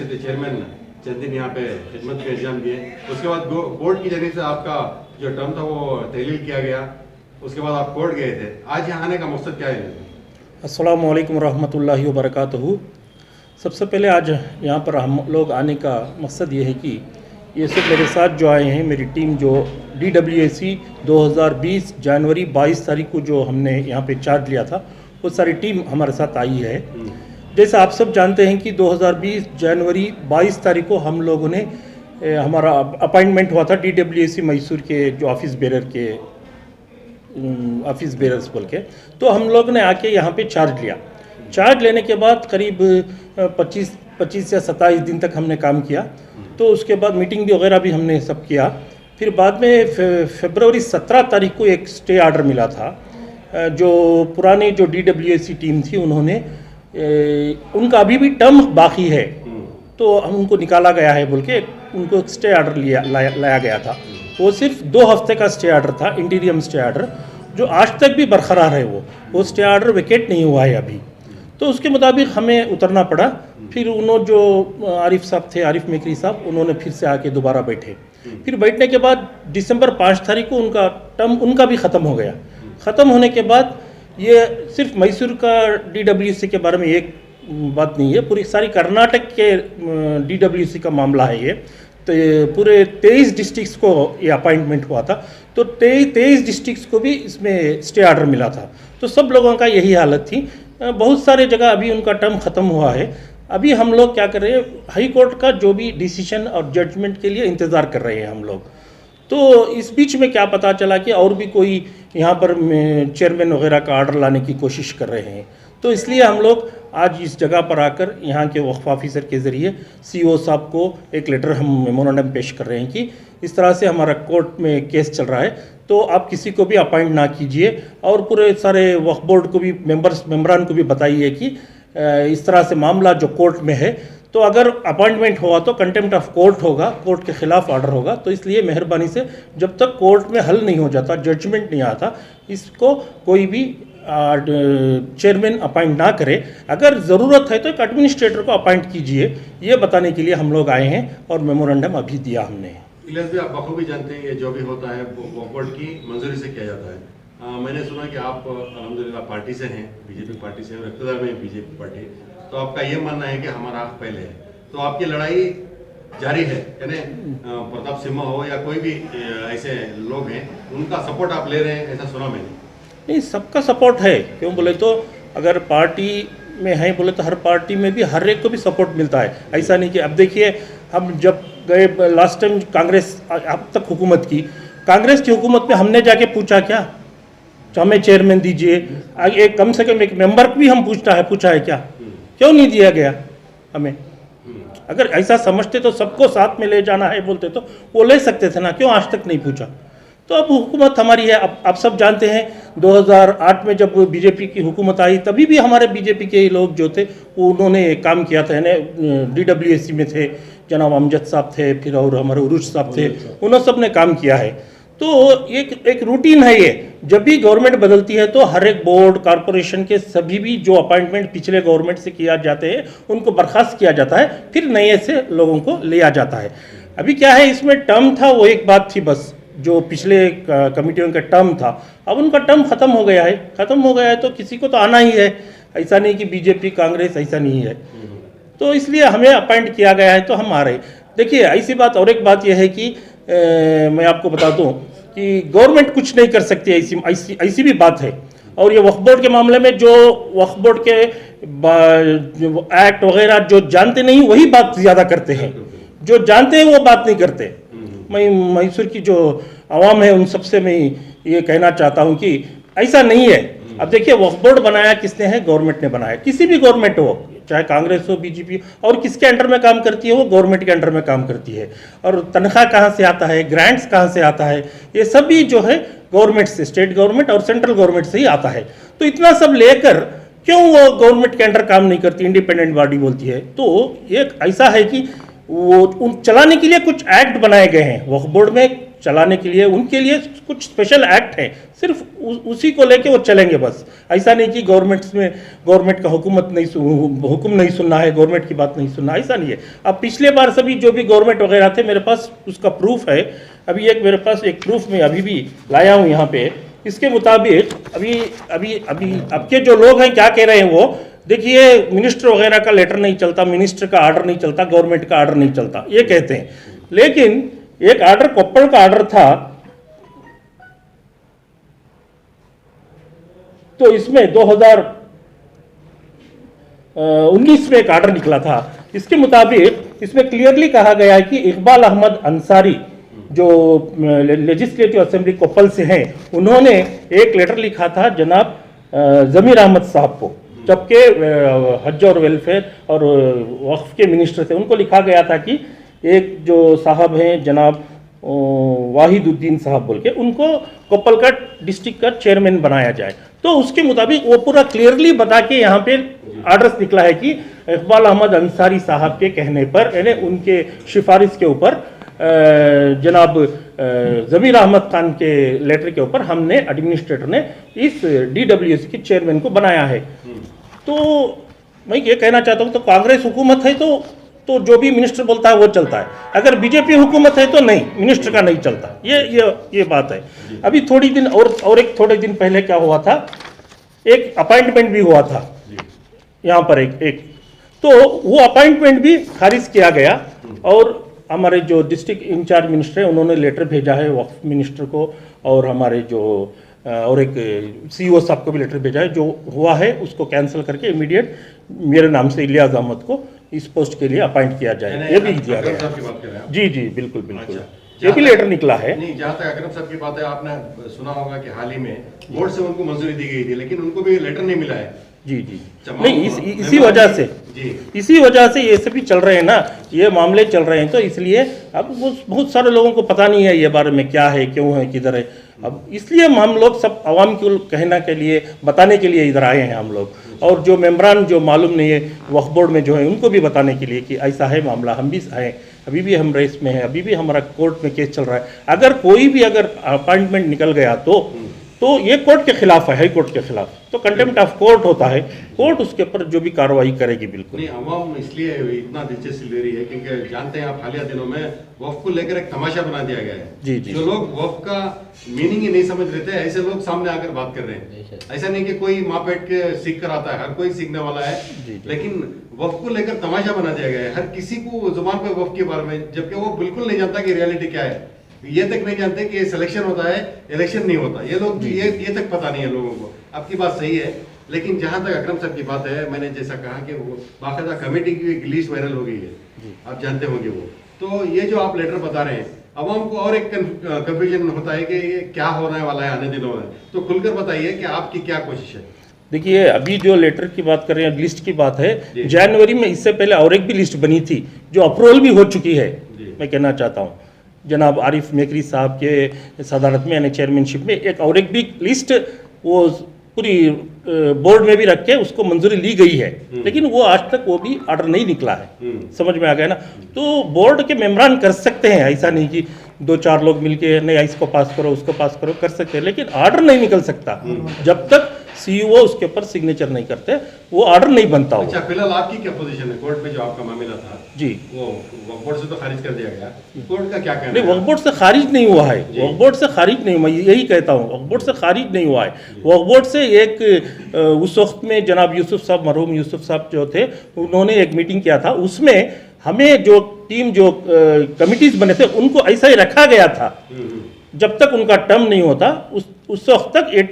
परिषद के चेयरमैन चंद दिन यहाँ पे खिदमत के एग्जाम दिए, उसके बाद कोर्ट की जरिए से आपका जो टर्म था वो तहलील किया गया, उसके बाद आप कोर्ट गए थे। आज यहाँ आने का मकसद क्या है? अस्सलाम वालेकुम रहमतुल्लाहि व बरकातहू। सबसे पहले आज यहाँ पर हम लोग आने का मकसद ये है कि ये सब मेरे साथ जो आए हैं, मेरी टीम जो DWAC 2020 जनवरी 22 तारीख को जो हमने यहाँ पे चार्ज लिया था, वो सारी टीम हमारे साथ आई है। जैसे आप सब जानते हैं कि 2020 जनवरी 22 तारीख को हम लोगों ने हमारा अपॉइंटमेंट हुआ था DWAC मैसूर के जो ऑफिस बेरर्स बोल के, तो हम लोग ने आके यहाँ पे चार्ज लिया। चार्ज लेने के बाद करीब 25 या 27 दिन तक हमने काम किया। तो उसके बाद मीटिंग भी वगैरह भी हमने सब किया। फिर बाद में फरवरी 17 तारीख को एक स्टे आर्डर मिला था। जो पुरानी जो DWAC टीम थी, उन्होंने उनका अभी भी टर्म बाकी है, तो हम उनको निकाला गया है बोल के उनको स्टे आर्डर लाया गया था। वो सिर्फ 2 हफ्ते का स्टे आर्डर था, इंटीरियम स्टे आर्डर, जो आज तक भी बरकरार है। वो स्टे आर्डर वेकेट नहीं हुआ है अभी। तो उसके मुताबिक हमें उतरना पड़ा। फिर उन्होंने जो आरिफ साहब थे, आरिफ मेकरी साहब, उन्होंने फिर से आके दोबारा बैठे। फिर बैठने के बाद दिसंबर 5 तारीख को उनका टर्म उनका भी ख़त्म हो गया। ख़त्म होने के बाद ये सिर्फ मैसूर का DWAC के बारे में एक बात नहीं है, पूरी सारी कर्नाटक के DWAC का मामला है ये। तो पूरे 23 डिस्ट्रिक्ट्स को ये अपॉइंटमेंट हुआ था, तो 23 डिस्ट्रिक्ट्स को भी इसमें स्टे आर्डर मिला था। तो सब लोगों का यही हालत थी। बहुत सारे जगह अभी उनका टर्म ख़त्म हुआ है। अभी हम लोग क्या कर रहे हैं, हाई कोर्ट का जो भी डिसीजन और जजमेंट के लिए इंतज़ार कर रहे हैं हम लोग। तो इस बीच में क्या पता चला कि और भी कोई यहाँ पर चेयरमैन वगैरह का आर्डर लाने की कोशिश कर रहे हैं। तो इसलिए हम लोग आज इस जगह पर आकर यहाँ के वक्फ ऑफिसर के ज़रिए CO साहब को एक लेटर हम मेमोरेंडम पेश कर रहे हैं कि इस तरह से हमारा कोर्ट में केस चल रहा है, तो आप किसी को भी अपॉइंट ना कीजिए। और पूरे सारे वक्फ बोर्ड को भी मेंबरान को भी बताइए कि इस तरह से मामला जो कोर्ट में है, तो अगर अपॉइंटमेंट हुआ तो कंटेम्प्ट ऑफ कोर्ट होगा, कोर्ट के खिलाफ ऑर्डर होगा। तो इसलिए मेहरबानी से जब तक कोर्ट में हल नहीं हो जाता, जजमेंट नहीं आता, इसको कोई भी चेयरमैन अपॉइंट ना करे। अगर ज़रूरत है तो एक एडमिनिस्ट्रेटर को अपॉइंट कीजिए। ये बताने के लिए हम लोग आए हैं और मेमोरेंडम अभी दिया हमने। इलियास भी आप बखूबी जानते हैं, ये जो भी होता है वो कोर्ट की मंजूरी से किया जाता है। मैंने सुना कि आप अल्हम्दुलिल्लाह पार्टी से हैं, BJP पार्टी से, और इक़्तिदार में BJP पार्टी, तो आपका ये मानना है कि हमारा हक पहले है, तो आपकी लड़ाई जारी है, यानी प्रताप सिम्हा हो या कोई भी ऐसे लोग हैं, उनका सपोर्ट आप ले रहे हैं, ऐसा सुना मैंने। नहीं, सबका सपोर्ट है। क्यों बोले तो अगर पार्टी में है बोले तो हर पार्टी में भी हर एक को भी सपोर्ट मिलता है। ऐसा नहीं कि अब देखिए, हम जब गए लास्ट टाइम कांग्रेस अब तक हुकूमत की, कांग्रेस की हुकूमत में हमने जाके पूछा क्या हमें चेयरमैन दीजिए? एक कम से कम एक मेंबर भी हम पूछा है क्या? क्यों नहीं दिया गया हमें? अगर ऐसा समझते तो सबको साथ में ले जाना है बोलते तो वो ले सकते थे ना, क्यों आज तक नहीं पूछा? तो अब हुकूमत हमारी है। अब आप सब जानते हैं 2008 में जब BJP की हुकूमत आई, तभी भी हमारे BJP के लोग जो थे वो उन्होंने काम किया था। यानी DWAC में थे, जनाब अमजद साहब थे, फिर और हमारे उरुज साहब थे, उन्होंने सब ने काम किया है। तो एक रूटीन है ये। जब भी गवर्नमेंट बदलती है तो हर एक बोर्ड कॉरपोरेशन के सभी भी जो अपॉइंटमेंट पिछले गवर्नमेंट से किया जाते हैं उनको बर्खास्त किया जाता है, फिर नए से लोगों को लिया जाता है। अभी क्या है, इसमें टर्म था वो एक बात थी बस, जो पिछले कमिटियों का टर्म था। अब उनका टर्म ख़त्म हो गया है। ख़त्म हो गया है तो किसी को तो आना ही है। ऐसा नहीं कि BJP कांग्रेस ऐसा नहीं है। तो इसलिए हमें अपॉइंट किया गया है तो हम आ रहे। देखिए, ऐसी बात और एक बात यह है कि मैं आपको बता दूं कि गवर्नमेंट कुछ नहीं कर सकती, ऐसी भी बात है। और ये वक्फ बोर्ड के मामले में जो वक्फ बोर्ड के एक्ट वगैरह जो जानते नहीं वही बात ज़्यादा करते हैं, जो जानते हैं वो बात नहीं करते। मैं मैसूर की जो आवाम है उन सबसे मैं ये कहना चाहता हूँ कि ऐसा नहीं है। अब देखिए, वक्फ बोर्ड बनाया किसने है? गवर्नमेंट ने बनाया। किसी भी गवर्नमेंट हो, चाहे कांग्रेस हो, BJP, और किसके अंडर में काम करती है? वो गवर्नमेंट के अंडर में काम करती है। और तनख्वाह कहाँ से आता है, ग्रांट्स कहाँ से आता है, ये सभी जो है गवर्नमेंट से, स्टेट गवर्नमेंट और सेंट्रल गवर्नमेंट से ही आता है। तो इतना सब लेकर क्यों वो गवर्नमेंट के अंडर काम नहीं करती, इंडिपेंडेंट बॉडी बोलती है? तो एक ऐसा है कि वो उन चलाने के लिए कुछ एक्ट बनाए गए हैं। वक्फ बोर्ड में चलाने के लिए उनके लिए कुछ स्पेशल एक्ट है, सिर्फ उसी को लेके वो चलेंगे बस। ऐसा नहीं कि गवर्नमेंट का हुक्म नहीं सुनना है, गवर्नमेंट की बात नहीं सुनना, ऐसा नहीं है। अब पिछले बार सभी जो भी गवर्नमेंट वगैरह थे, मेरे पास उसका प्रूफ है। अभी मेरे पास एक प्रूफ में अभी भी लाया हूँ यहाँ पे। इसके मुताबिक अब के जो लोग हैं क्या कह रहे हैं, वो देखिए मिनिस्टर वगैरह का लेटर नहीं चलता, मिनिस्टर का आर्डर नहीं चलता, गवर्नमेंट का आर्डर नहीं चलता, ये कहते हैं। लेकिन एक आर्डर कोप्पड़ का आर्डर था, तो इसमें 2019 में एक आर्डर निकला था। इसके मुताबिक इसमें क्लियरली कहा गया है कि इकबाल अहमद अंसारी जो लेजिस्लेटिव असेंबली कोप्पल से हैं, उन्होंने एक लेटर लिखा था जनाब जमीर अहमद साहब को, जबकि हज और वेलफेयर और वक्फ के मिनिस्टर थे। उनको लिखा गया था कि एक जो साहब हैं जनाब वाहिदुद्दीन साहब बोल के, उनको कोप्पल का डिस्ट्रिक्ट का चेयरमैन बनाया जाए। तो उसके मुताबिक वो पूरा क्लियरली बता के यहाँ पे आर्डर निकला है कि इकबाल अहमद अंसारी साहब के कहने पर, यानी उनके सिफारिश के ऊपर, जनाब जमीर अहमद खान के लेटर के ऊपर हमने एडमिनिस्ट्रेटर ने इस DWC के चेयरमैन को बनाया है। तो मैं ये कहना चाहता हूँ, तो कांग्रेस हुकूमत है तो जो भी मिनिस्टर बोलता है वो चलता है, अगर बीजेपी हुकूमत है तो नहीं, मिनिस्टर का नहीं चलता। ये बात है। अभी थोड़े दिन पहले क्या हुआ था, एक अपॉइंटमेंट भी हुआ था यहाँ पर एक तो वो अपॉइंटमेंट भी खारिज किया गया, और हमारे जो डिस्ट्रिक्ट इंचार्ज मिनिस्टर है उन्होंने लेटर भेजा है वक्फ मिनिस्टर को, और हमारे जो और एक CEO साहब को भी लेटर भेजा है। जो हुआ है उसको कैंसिल करके इमीडिएट मेरे नाम से इलियास अहमद को इस पोस्ट के लिए अपॉइंट किया जाए, ये भी दिया गया। जी बिल्कुल। अच्छा, ये भी लेटर निकला है। नहीं, जहाँ तक अकरम साहब की बात है, आपने सुना होगा कि हाल ही में बोर्ड से उनको मंजूरी दी गई थी, लेकिन उनको भी लेटर नहीं मिला है। जी नहीं, इसी वजह से ये सभी चल रहे हैं ना, ये मामले चल रहे हैं। तो इसलिए अब बहुत सारे लोगों को पता नहीं है ये बारे में क्या है, क्यों है, किधर है। अब इसलिए हम लोग सब आवाम को कहने के लिए, बताने के लिए इधर आए हैं हम लोग, और जो मेम्बरान जो मालूम नहीं है वक्फ बोर्ड में जो है, उनको भी बताने के लिए कि ऐसा है मामला। हम भी आए, अभी भी हम रेस में हैं, अभी भी हमारा कोर्ट में केस चल रहा है। अगर कोई भी अपॉइंटमेंट निकल गया तो ये कोर्ट के खिलाफ है, हाई कोर्ट के खिलाफ, तो कंटेम्प्ट ऑफ कोर्ट होता है, कोर्ट उसके ऊपर जो भी कार्रवाई करेगी। बिल्कुल नहीं, अवाम इसलिए इतना दिलचस्पी ले रही है क्योंकि जानते हैं आप, हालिया दिनों में वक्फ को लेकर एक तमाशा बना दिया गया है। जी। जो लोग वक्फ का मीनिंग ही नहीं समझ रहे थे, ऐसे लोग सामने आकर बात कर रहे हैं। ऐसा नहीं कि कोई माँ पेट के सीख कर आता है, हर कोई सीखने वाला है, लेकिन वक्फ को लेकर तमाशा बना दिया गया है। हर किसी को जुबान पर वक्फ के बारे में, जबकि वो बिल्कुल नहीं जानता कि रियलिटी क्या है। ये तक नहीं जानते कि सिलेक्शन होता है, इलेक्शन नहीं होता। ये लोग ये तक पता नहीं है लोगों को। आपकी बात सही है, लेकिन जहां तक अकरम साहब की बात है, मैंने जैसा कहा कि वो बाकायदा कमेटी की एक लिस्ट वायरल हो गई है, आप जानते होंगे वो। तो ये जो आप लेटर बता रहे हैं, अवाम को और एक कंफ्यूजन होता है कि ये क्या होने वाला है आने दिनों में। तो खुलकर बताइए कि आपकी क्या कोशिश है। देखिए, अभी जो लेटर की बात कर रहे हैं, लिस्ट की बात है, जनवरी में इससे पहले और एक भी लिस्ट बनी थी जो अप्रूवल भी हो चुकी है। मैं कहना चाहता हूँ जनाब आरिफ मेकरी साहब के सदारत में, यानी चेयरमैनशिप में, एक भी लिस्ट वो पूरी बोर्ड में भी रख के उसको मंजूरी ली गई है, लेकिन वो आज तक वो भी ऑर्डर नहीं निकला है। समझ में आ गया ना। तो बोर्ड के मेम्बरान कर सकते हैं, ऐसा नहीं कि 2-4 लोग मिलके नहीं इसको पास करो उसको पास करो, कर सकते हैं, लेकिन ऑर्डर नहीं निकल सकता जब तक CEO उसके ऊपर सिग्नेचर नहीं करते, वो ऑर्डर नहीं बनता। अच्छा, फिलहाल आपकी क्या पोजीशन है कोर्ट में? जो आपका मामला था जी, वो वक्फ बोर्ड से तो खारिज कर दिया गया, कोर्ट का क्या कहना है? नहीं, वक्फ बोर्ड से खारिज नहीं हुआ है, वक्फ बोर्ड से खारिज नहीं, मैं यही कहता हूँ, वक्फ बोर्ड से खारिज नहीं हुआ है। वक्फ बोर्ड से एक उस वक्त में जनाब यूसुफ साहब, मरहूम यूसुफ साहब जो थे, उन्होंने एक मीटिंग किया था, उसमें हमें जो टीम जो कमिटीज बने थे उनको ऐसा ही रखा गया था, जब तक उनका टर्म नहीं होता उस वक्त तक ये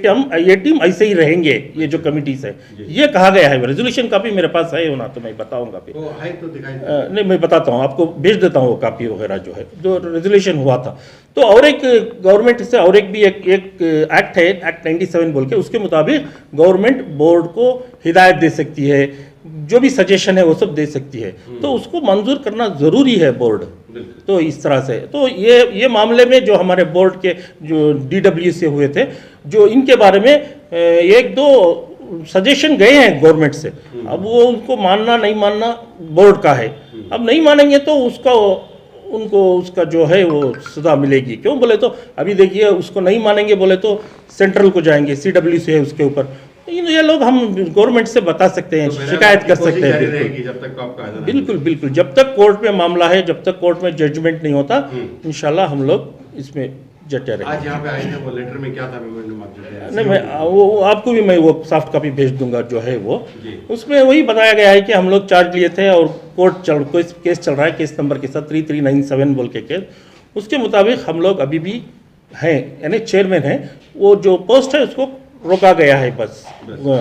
टीम ऐसे ही रहेंगे, ये जो कमिटीज है, ये कहा गया है। रेजोल्यूशन कापी मेरे पास है ना, तो मैं बताऊंगा फिर। तो दिखाई नहीं, मैं बताता हूँ आपको, भेज देता हूँ वो कापी वगैरह जो है, जो रेजोल्यूशन हुआ था। तो और एक गवर्नमेंट से और एक भी एक एक्ट है, एक्ट 97 बोल के, उसके मुताबिक गवर्नमेंट बोर्ड को हिदायत दे सकती है, जो भी सजेशन है वो सब दे सकती है, तो उसको मंजूर करना जरूरी है बोर्ड। तो इस तरह से तो ये मामले में जो हमारे बोर्ड के जो DW से हुए थे, जो इनके बारे में 1-2 सजेशन गए हैं गवर्नमेंट से, अब वो उनको मानना नहीं मानना बोर्ड का है। अब नहीं मानेंगे तो उसका उनको उसका जो है वो सजा मिलेगी। क्यों बोले तो अभी देखिए उसको नहीं मानेंगे बोले तो सेंट्रल को जाएंगे, CWC है उसके ऊपर। ये लोग हम गवर्नमेंट से बता सकते हैं, तो मेरा शिकायत आपकी कर कोशिश सकते हैं। जारी बिल्कुल रहेगी जब तक आपका कायदा नहीं बिल्कुल बिल्कुल, जब तक कोर्ट में मामला है, जब तक कोर्ट में जजमेंट नहीं होता, इंशाल्लाह हम लोग इसमें जटे रहेंगे। आज यहाँ पे आए थे, वो लेटर में क्या था मेमोरेंडम आप देते हैं? नहीं, मैं वो आपको भी मैं वो सॉफ्ट कॉपी भेज दूंगा जो है वो। जी। उसमें वही बताया गया है कि हम लोग चार्ज लिए थे और कोई केस चल रहा है, केस नंबर के साथ 3397 बोल के केस, उसके मुताबिक हम लोग अभी भी हैं, यानी चेयरमैन हैं, वो जो पोस्ट है उसको रोका गया है, बस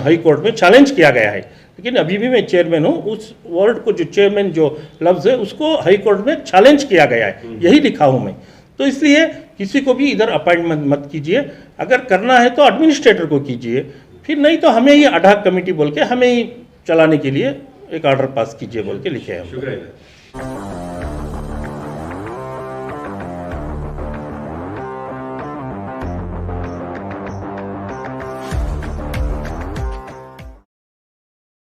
हाई कोर्ट में चैलेंज किया गया है। लेकिन अभी भी मैं चेयरमैन हूँ, उस वर्ड को जो चेयरमैन जो लफ्ज़ है उसको हाई कोर्ट में चैलेंज किया गया है, यही लिखा हूँ मैं। तो इसलिए किसी को भी इधर अपॉइंटमेंट मत कीजिए, अगर करना है तो एडमिनिस्ट्रेटर को कीजिए, फिर नहीं तो हमें ही अड हॉक कमेटी बोल के हमें ही चलाने के लिए एक ऑर्डर पास कीजिए बोल के लिखे हैं हम। शुक्रिया।